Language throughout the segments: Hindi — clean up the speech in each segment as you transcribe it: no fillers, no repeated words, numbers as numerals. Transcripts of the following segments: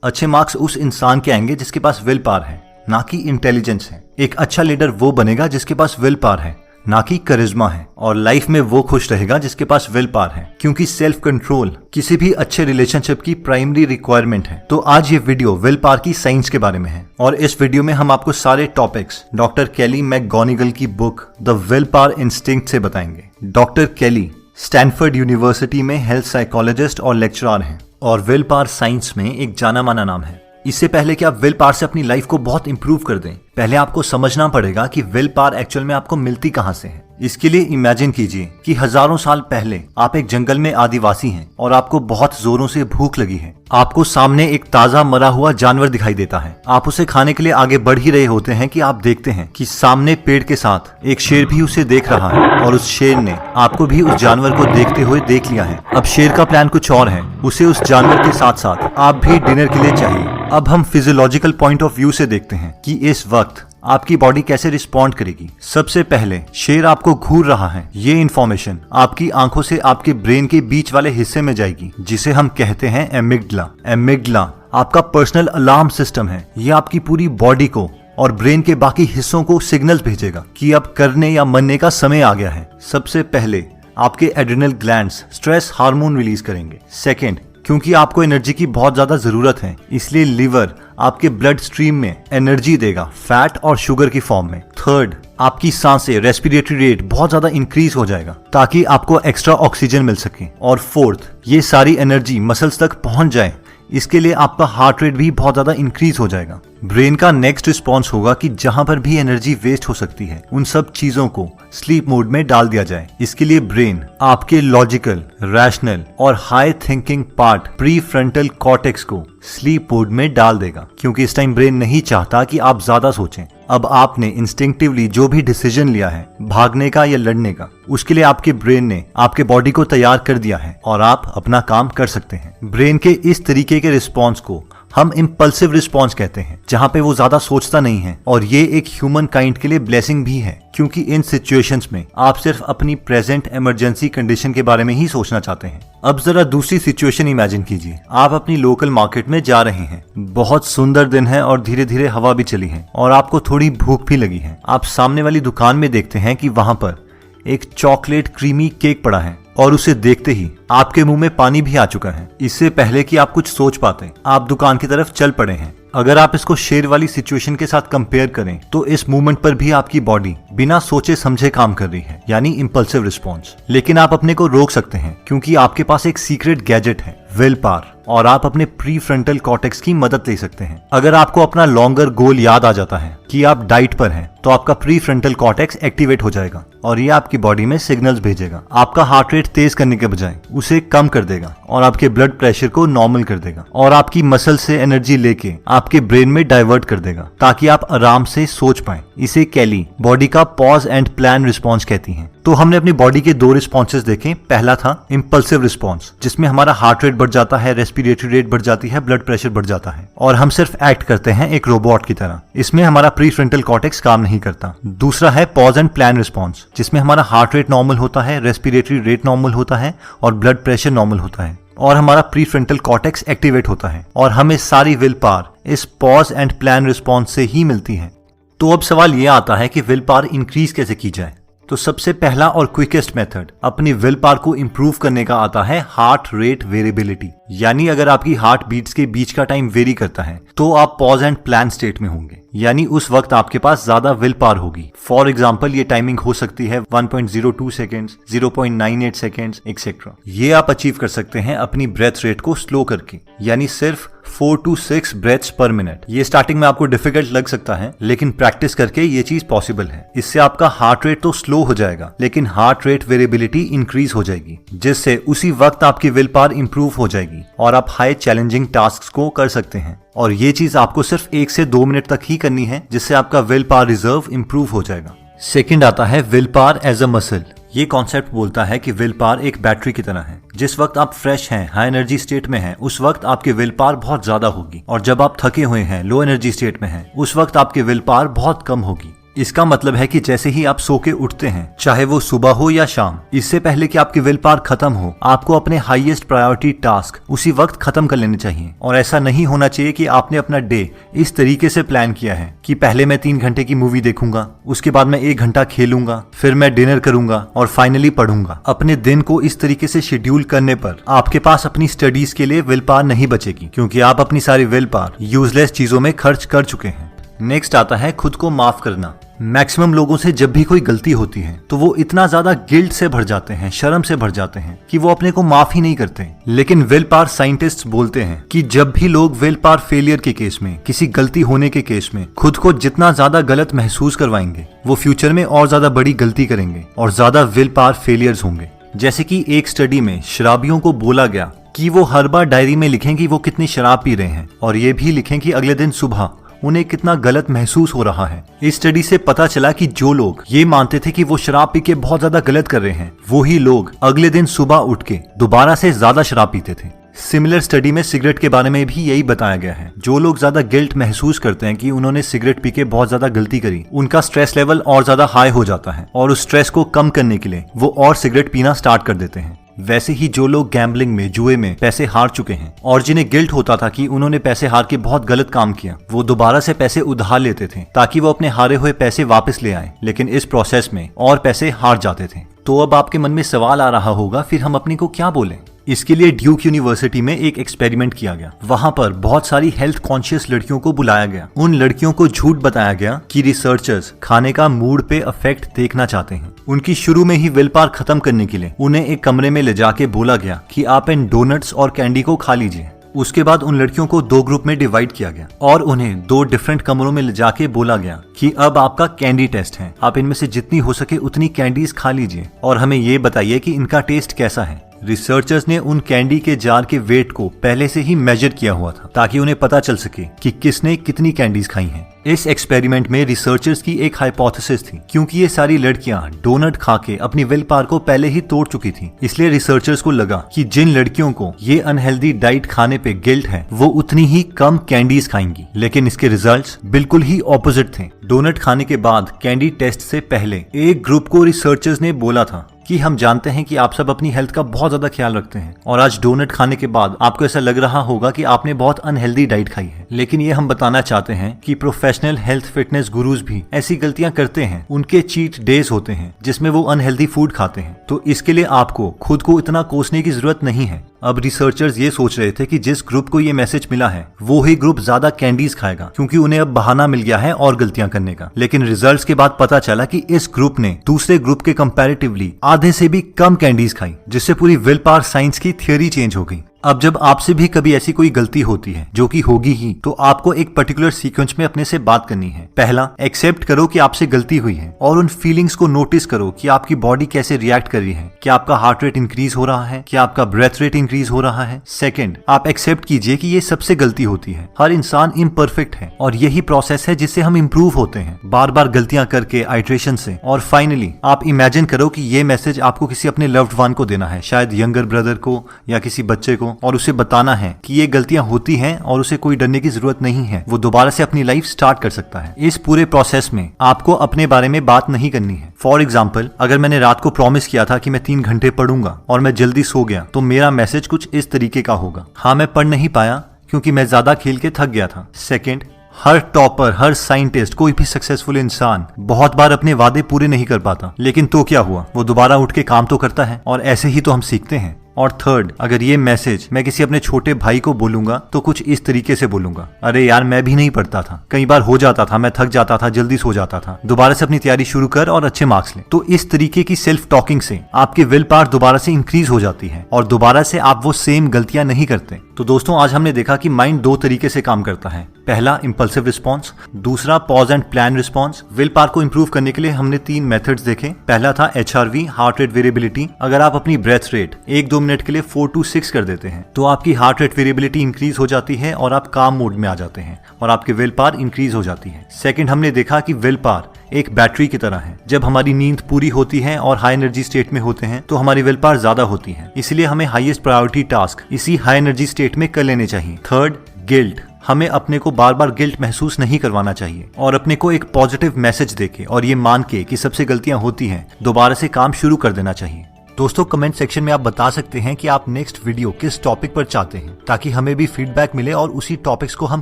अच्छे मार्क्स उस इंसान के आएंगे जिसके पास विल पावर है, ना कि इंटेलिजेंस है। एक अच्छा लीडर वो बनेगा जिसके पास विल पावर है, ना कि करिश्मा है। और लाइफ में वो खुश रहेगा जिसके पास विल पावर है, क्योंकि सेल्फ कंट्रोल किसी भी अच्छे रिलेशनशिप की प्राइमरी रिक्वायरमेंट है। तो आज ये वीडियो विल पावर की साइंस के बारे में है, और इस वीडियो में हम आपको सारे टॉपिक्स डॉक्टर केली मैकगोनिगल की book the will power instinct से बताएंगे। डॉक्टर केली स्टैनफोर्ड यूनिवर्सिटी में हेल्थ साइकोलॉजिस्ट और लेक्चरर हैं, और विल पावर साइंस में एक जाना माना नाम है। इससे पहले कि आप विल पावर से अपनी लाइफ को बहुत इंप्रूव कर दें, पहले आपको समझना पड़ेगा कि विल पावर एक्चुअल में आपको मिलती कहां से है। इसके लिए इमेजिन कीजिए कि हजारों साल पहले आप एक जंगल में आदिवासी हैं और आपको बहुत जोरों से भूख लगी है। आपको सामने एक ताजा मरा हुआ जानवर दिखाई देता है। आप उसे खाने के लिए आगे बढ़ ही रहे होते हैं कि आप देखते हैं कि सामने पेड़ के साथ एक शेर भी उसे देख रहा है, और उस शेर ने आपको भी उस जानवर को देखते हुए देख लिया है। अब शेर का प्लान कुछ और है, उसे उस जानवर के साथ साथ आप भी डिनर के लिए चाहिए। अब हम फिजियोलॉजिकल पॉइंट ऑफ व्यू से देखते हैं कि इस वक्त आपकी बॉडी कैसे रिस्पॉन्ड करेगी। सबसे पहले शेर आपको घूर रहा है। ये इन्फॉर्मेशन आपकी आंखों से आपके ब्रेन के बीच वाले हिस्से में जाएगी, जिसे हम कहते हैं एमिग्डला। एमिग्डला आपका पर्सनल अलार्म सिस्टम है। ये आपकी पूरी बॉडी को और ब्रेन के बाकी हिस्सों को सिग्नल्स भेजेगा कि अब करने या मरने का समय आ गया है। सबसे पहले आपके adrenal glands stress hormone release करेंगे। सेकेंड, क्योंकि आपको एनर्जी की बहुत ज्यादा जरूरत है, इसलिए लिवर आपके ब्लड स्ट्रीम में एनर्जी देगा, फैट और शुगर की फॉर्म में। थर्ड, आपकी सांसें रेस्पिरेटरी रेट बहुत ज्यादा इंक्रीज हो जाएगा ताकि आपको एक्स्ट्रा ऑक्सीजन मिल सके। और फोर्थ, ये सारी एनर्जी मसल्स तक पहुंच जाए, इसके लिए आपका हार्ट रेट भी बहुत ज्यादा इंक्रीज हो जाएगा। ब्रेन का नेक्स्ट रिस्पॉन्स होगा कि जहां पर भी एनर्जी वेस्ट हो सकती है, उन सब चीजों को स्लीप मोड में डाल दिया जाए। इसके लिए ब्रेन आपके लॉजिकल, रैशनल और high thinking part pre frontal cortex को स्लीप मोड में डाल देगा, क्योंकि इस टाइम ब्रेन नहीं चाहता कि आप ज्यादा सोचें। अब आपने इंस्टिंक्टिवली जो भी डिसीजन लिया है, भागने का या लड़ने का, उसके लिए आपके ब्रेन ने आपके बॉडी को तैयार कर दिया है और आप अपना काम कर सकते हैं। ब्रेन के इस तरीके के रिस्पॉन्स को हम इम्पल्सिव रिस्पॉन्स कहते हैं, जहां पे वो ज्यादा सोचता नहीं है। और ये एक ह्यूमन काइंड के लिए ब्लेसिंग भी है, क्योंकि इन सिचुएशंस में आप सिर्फ अपनी प्रेजेंट इमरजेंसी कंडीशन के बारे में ही सोचना चाहते हैं। अब जरा दूसरी सिचुएशन इमेजिन कीजिए। आप अपनी लोकल मार्केट में जा रहे हैं, बहुत सुंदर दिन है और धीरे धीरे हवा भी चली है, और आपको थोड़ी भूख भी लगी है। आप सामने वाली दुकान में देखते हैं कि वहां पर एक चॉकलेट क्रीमी केक पड़ा है, और उसे देखते ही आपके मुंह में पानी भी आ चुका है। इससे पहले कि आप कुछ सोच पाते, आप दुकान की तरफ चल पड़े हैं। अगर आप इसको शेर वाली सिचुएशन के साथ कंपेयर करें, तो इस मूवमेंट पर भी आपकी बॉडी बिना सोचे समझे काम कर रही है, यानी इंपल्सिव रिस्पॉन्स। लेकिन आप अपने को रोक सकते हैं, क्योंकि आपके पास एक सीक्रेट गैजेट है, विल पावर, और आप अपने प्री फ्रंटल कॉर्टेक्स की मदद ले सकते हैं। अगर आपको अपना लॉन्गर गोल याद आ जाता है कि आप डाइट पर हैं, तो आपका प्री फ्रंटल कॉर्टेक्स एक्टिवेट हो जाएगा, और ये आपकी बॉडी में सिग्नल्स भेजेगा। आपका हार्ट रेट तेज करने के बजाय उसे कम कर देगा, और आपके ब्लड प्रेशर को नॉर्मल कर देगा, और आपकी मसल से एनर्जी लेके आपके ब्रेन में डाइवर्ट कर देगा, ताकि आप आराम से सोच पाएं। इसे केली बॉडी का पॉज एंड प्लान रिस्पॉन्स कहती हैं। तो हमने अपनी बॉडी के दो रिस्पॉन्सेज देखे। पहला था इम्पल्सिव रिस्पॉन्स, जिसमें हमारा हार्ट रेट बढ़ जाता है, रेस्पिरेटरी रेट बढ़ जाती है, ब्लड प्रेशर बढ़ जाता है, और हम सिर्फ एक्ट करते हैं एक रोबोट की तरह। इसमें हमारा प्री फ्रंटल कॉर्टेक्स काम नहीं करता। दूसरा है पॉज एंड प्लान रिस्पॉन्स, जिसमें हमारा हार्ट रेट नॉर्मल होता है, रेस्पिरेटरी रेट नॉर्मल होता है, और ब्लड प्रेशर नॉर्मल होता है, और हमारा प्री फ्रंटल कॉर्टेक्स एक्टिवेट होता है, और हमें सारी विल पावर इस पॉज एंड प्लान रिस्पॉन्स से ही मिलती है। तो अब सवाल ये आता है कि विल पावर इंक्रीज कैसे की जाए। तो सबसे पहला और क्विकेस्ट मेथड अपनी विल पावर को इंप्रूव करने का आता है हार्ट रेट वेरिएबिलिटी। यानी अगर आपकी हार्ट बीट्स के बीच का टाइम वेरी करता है, तो आप पॉज एंड प्लान स्टेट में होंगे, यानी उस वक्त आपके पास ज्यादा विल पावर होगी। फॉर एग्जाम्पल, ये टाइमिंग हो सकती है 1.02 सेकेंड्स, 0.98 सेकेंड्स एक्सेट्रा। ये आप अचीव कर सकते हैं अपनी ब्रेथ रेट को स्लो करके, यानी सिर्फ 4 to 6 ब्रेथ्स पर मिनट। ये स्टार्टिंग में आपको डिफिकल्ट लग सकता है, लेकिन प्रैक्टिस करके ये चीज पॉसिबल है। इससे आपका हार्ट रेट तो स्लो हो जाएगा, लेकिन हार्ट रेट वेरिएबिलिटी इंक्रीज हो जाएगी, जिससे उसी वक्त आपकी विल पावर इंप्रूव हो जाएगी, और आप हाई चैलेंजिंग टास्क को कर सकते हैं। और ये चीज आपको सिर्फ 1 से 2 मिनट तक ही करनी है, जिससे आपका विल पावर रिजर्व इंप्रूव हो जाएगा। सेकेंड आता है will power as a muscle. ये कॉन्सेप्ट बोलता है कि विल पावर एक बैटरी की तरह है। जिस वक्त आप फ्रेश हैं, हाई एनर्जी स्टेट में हैं, उस वक्त आपकी विल पावर बहुत ज्यादा होगी, और जब आप थके हुए हैं, लो एनर्जी स्टेट में हैं, उस वक्त आपकी विल पावर बहुत कम होगी। इसका मतलब है कि जैसे ही आप सो के उठते हैं, चाहे वो सुबह हो या शाम, इससे पहले कि आपकी विल पावर खत्म हो, आपको अपने हाईएस्ट प्रायोरिटी टास्क उसी वक्त खत्म कर लेने चाहिए। और ऐसा नहीं होना चाहिए कि आपने अपना डे इस तरीके से प्लान किया है कि पहले मैं 3 घंटे की मूवी देखूंगा, उसके बाद मैं 1 घंटा खेलूंगा, फिर मैं डिनर करूंगा और फाइनली पढ़ूंगा। अपने दिन को इस तरीके से शेड्यूल करने पर आपके पास अपनी स्टडीज के लिए विल पावर नहीं बचेगी, क्योंकि आप अपनी सारी विल पावर यूजलेस चीजों में खर्च कर चुके हैं। नेक्स्ट आता है खुद को माफ करना। मैक्सिमम लोगों से जब भी कोई गलती होती है तो वो इतना ज्यादा गिल्ट से भर जाते हैं, शर्म से भर जाते हैं कि वो अपने को माफ ही नहीं करते। लेकिन विल पावर साइंटिस्ट्स बोलते हैं कि जब भी लोग विल पावर फेलियर के केस में, किसी गलती होने के केस में खुद को जितना ज्यादा गलत महसूस करवाएंगे, वो फ्यूचर में और ज्यादा बड़ी गलती करेंगे और ज्यादा विल पावर फेलियर्स होंगे। जैसे कि एक स्टडी में शराबियों को बोला गया कि वो हर बार डायरी में लिखें कि वो कितनी शराब पी रहे हैं और ये भी लिखें कि अगले दिन सुबह उन्हें कितना गलत महसूस हो रहा है। इस स्टडी से पता चला कि जो लोग ये मानते थे कि वो शराब पी के बहुत ज्यादा गलत कर रहे हैं, वो ही लोग अगले दिन सुबह उठ के दोबारा से ज्यादा शराब पीते थे। सिमिलर स्टडी में सिगरेट के बारे में भी यही बताया गया है। जो लोग ज्यादा गिल्ट महसूस करते हैं कि उन्होंने सिगरेट पी के बहुत ज्यादा गलती करी, उनका स्ट्रेस लेवल और ज्यादा हाई हो जाता है और उस स्ट्रेस को कम करने के लिए वो और सिगरेट पीना स्टार्ट कर देते हैं। वैसे ही जो लोग गैम्बलिंग में, जुए में पैसे हार चुके हैं और जिन्हें गिल्ट होता था कि उन्होंने पैसे हार के बहुत गलत काम किया, वो दोबारा से पैसे उधार लेते थे ताकि वो अपने हारे हुए पैसे वापस ले आए, लेकिन इस प्रोसेस में और पैसे हार जाते थे। तो अब आपके मन में सवाल आ रहा होगा, फिर हम अपने को क्या बोलें? इसके लिए ड्यूक यूनिवर्सिटी में एक एक्सपेरिमेंट किया गया। वहां पर बहुत सारी हेल्थ कॉन्शियस लड़कियों को बुलाया गया। उन लड़कियों को झूठ बताया गया कि रिसर्चर्स खाने का मूड पे इफेक्ट देखना चाहते हैं। उनकी शुरू में ही विल पावर खत्म करने के लिए उन्हें एक कमरे में ले जाके बोला गया कि आप इन डोनट्स और कैंडी को खा लीजिए। उसके बाद उन लड़कियों को 2 ग्रुप में डिवाइड किया गया और उन्हें 2 डिफरेंट कमरों में ले जाके बोला गया कि अब आपका कैंडी टेस्ट है, आप इनमें से जितनी हो सके उतनी कैंडीज खा लीजिए और हमें ये बताइए कि इनका टेस्ट कैसा है। रिसर्चर्स ने उन कैंडी के जार के वेट को पहले से ही मेजर किया हुआ था ताकि उन्हें पता चल सके कि किसने कितनी कैंडीज खाई हैं। इस एक्सपेरिमेंट में रिसर्चर्स की एक हाइपोथेसिस थी, क्योंकि ये सारी लड़कियां डोनट खा के अपनी विल पावर को पहले ही तोड़ चुकी थी, इसलिए रिसर्चर्स को लगा कि जिन लड़कियों को ये अनहेल्दी डाइट खाने पे गिल्ट है, वो उतनी ही कम कैंडीज खाएंगी। लेकिन इसके रिजल्ट्स बिल्कुल ही ऑपोजिट थे। डोनट खाने के बाद कैंडी टेस्ट से पहले एक ग्रुप को रिसर्चर्स ने बोला था कि हम जानते हैं कि आप सब अपनी हेल्थ का बहुत ज्यादा ख्याल रखते हैं और आज डोनट खाने के बाद आपको ऐसा लग रहा होगा कि आपने बहुत अनहेल्दी डाइट खाई है। लेकिन ये हम बताना चाहते हैं कि प्रोफेशनल हेल्थ फिटनेस गुरुज भी ऐसी गलतियां करते हैं। उनके चीट डेज होते हैं जिसमें वो अनहेल्दी फूड खाते हैं। तो इसके लिए आपको खुद को इतना कोसने की जरूरत नहीं है। अब रिसर्चर्स ये सोच रहे थे कि जिस ग्रुप को ये मैसेज मिला है वो ही ग्रुप ज्यादा कैंडीज खाएगा, क्योंकि उन्हें अब बहाना मिल गया है और गलतियां करने का। लेकिन रिजल्ट्स के बाद पता चला कि इस ग्रुप ने दूसरे ग्रुप के कंपैरेटिवली आधे से भी कम कैंडीज खाई, जिससे पूरी विल पावर साइंस की थियोरी चेंज हो गई। अब जब आपसे भी कभी ऐसी कोई गलती होती है, जो कि होगी ही, तो आपको एक पर्टिकुलर सीक्वेंस में अपने से बात करनी है। पहला, एक्सेप्ट करो कि आपसे गलती हुई है और उन फीलिंग्स को नोटिस करो कि आपकी बॉडी कैसे रिएक्ट कर रही है। क्या आपका हार्ट रेट इंक्रीज हो रहा है? क्या आपका ब्रेथ रेट इंक्रीज हो रहा है? सेकंड, आप एक्सेप्ट कीजिए कि ये सबसे गलती होती है। हर इंसान इम्परफेक्ट है और यही प्रोसेस है जिससे हम इम्प्रूव होते हैं, बार बार गलतियां करके, आइट्रेशन से। और फाइनली आप इमेजिन करो कि ये मैसेज आपको किसी अपने लव्ड वन को देना है, शायद यंगर ब्रदर को या किसी बच्चे को, और उसे बताना है कि ये गलतियां होती हैं और उसे कोई डरने की जरूरत नहीं है, वो दोबारा से अपनी लाइफ स्टार्ट कर सकता है। इस पूरे प्रोसेस में आपको अपने बारे में बात नहीं करनी है। फॉर एग्जाम्पल, अगर मैंने रात को प्रॉमिस किया था कि मैं 3 घंटे पढ़ूंगा और मैं जल्दी सो गया, तो मेरा मैसेज कुछ इस तरीके का होगा। हाँ, मैं पढ़ नहीं पाया क्योंकि मैं ज्यादा खेल के थक गया था। सेकेंड, हर टॉपर, हर साइंटिस्ट, कोई भी सक्सेसफुल इंसान बहुत बार अपने वादे पूरे नहीं कर पाता, लेकिन तो क्या हुआ, वो दोबारा उठ के काम तो करता है और ऐसे ही तो हम सीखते हैं। और थर्ड, अगर ये मैसेज मैं किसी अपने छोटे भाई को बोलूंगा तो कुछ इस तरीके से बोलूंगा, अरे यार मैं भी नहीं पढ़ता था, कई बार हो जाता था, मैं थक जाता था, जल्दी सो जाता था, दोबारा से अपनी तैयारी शुरू कर और अच्छे मार्क्स ले। तो इस तरीके की सेल्फ टॉकिंग से आपकी विल पावर दोबारा से इंक्रीज हो जाती है और दोबारा से आप वो सेम गलतियां नहीं करते। तो दोस्तों, आज हमने देखा कि माइंड 2 तरीके से काम करता है। पहला, इंपल्सिव रिस्पॉन्स, दूसरा pause and plan response. Will power को इंप्रूव करने के लिए हमने 3 मेथड्स देखे। पहला था HRV, हार्ट रेट वेरिएबिलिटी। अगर आप अपनी ब्रेथ रेट 1-2 मिनट के लिए 4 to 6 कर देते हैं तो आपकी हार्ट रेट वेरिएबिलिटी इंक्रीज हो जाती है और आप काम मोड में आ जाते हैं और आपकी विल पावर इंक्रीज हो जाती है। सेकंड, हमने देखा कि विल पावर एक बैटरी की तरह है। जब हमारी नींद पूरी होती है और हाई एनर्जी स्टेट में होते हैं तो हमारी विल पावर ज्यादा होती है, इसलिए हमें हाईएस्ट प्रायोरिटी टास्क इसी हाई एनर्जी स्टेट में कर लेने चाहिए। Third, guilt. हमें अपने को बार बार गिल्ट महसूस नहीं करवाना चाहिए और अपने को एक पॉजिटिव मैसेज देके और ये मान के कि सबसे गलतियां होती हैं दोबारा से काम शुरू कर देना चाहिए। दोस्तों कमेंट सेक्शन में आप बता सकते हैं कि आप नेक्स्ट वीडियो किस टॉपिक पर चाहते हैं ताकि हमें भी फीडबैक मिले और उसी टॉपिक्स को हम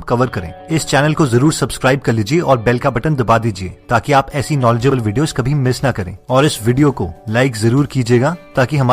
कवर करें। इस चैनल को जरूर सब्सक्राइब कर लीजिए और बेल का बटन दबा दीजिए ताकि आप ऐसी नॉलेजेबल वीडियोस कभी मिस ना करें और इस वीडियो को लाइक जरूर कीजिएगा ताकि हमारा